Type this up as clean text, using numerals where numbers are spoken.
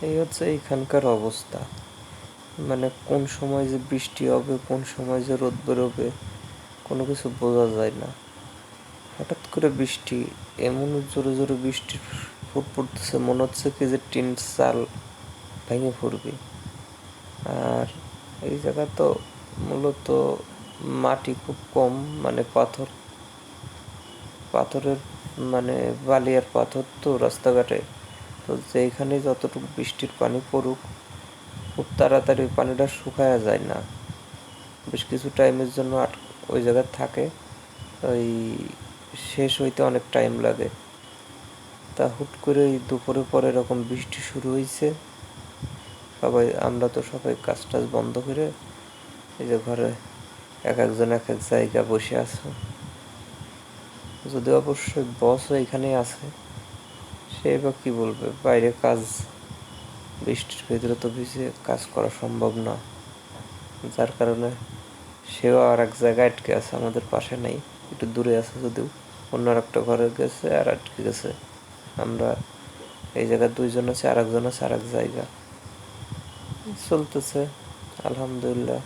এই হচ্ছে এইখানকার অবস্থা। মানে কোন সময় যে বৃষ্টি হবে, কোন সময় যে রোদ বেরোবে, কোনো কিছু বোঝা যায় না। হঠাৎ করে বৃষ্টি, এমন জোরে জোরে বৃষ্টির ফুট পড়তেছে, মনে হচ্ছে কি যে টিন চাল ভেঙে পড়বে। আর এই জায়গা তো মূলত মাটি খুব কম, মানে পাথরের, মানে বালি আর পাথর তো রাস্তাঘাটে। তো যেখানে যতটুকু বৃষ্টির পানি পড়ুক, খুব তাড়াতাড়ি পানিটা শুকায়া যায় না, বেশ কিছু টাইমের জন্য ওই জায়গায় থাকে। ওই শেষ হইতে অনেক টাইম লাগে। তা হুট করে দুপুরের পর এরকম বৃষ্টি শুরু হয়েছে। আমরা তো সবাই কাজ টাজ বন্ধ করে এই যে ঘরে এক একজন এক এক জায়গা বসে আছে। যদি অবশ্যই বসও এখানেই আছে, সে বা কি বলবে, বাইরে কাজ, বৃষ্টির ভেতরে তো ভিজে কাজ করা সম্ভব না। যার কারণে সেও আর এক জায়গায় আটকে আছে, আমাদের পাশে নেই, একটু দূরে আছে, যদিও অন্য একটা ঘরে গেছে আর আটকে গেছে। আমরা এই জায়গায় দুইজন আছে, আর একজন আছে আর এক জায়গা। চলতেছে আলহামদুলিল্লাহ।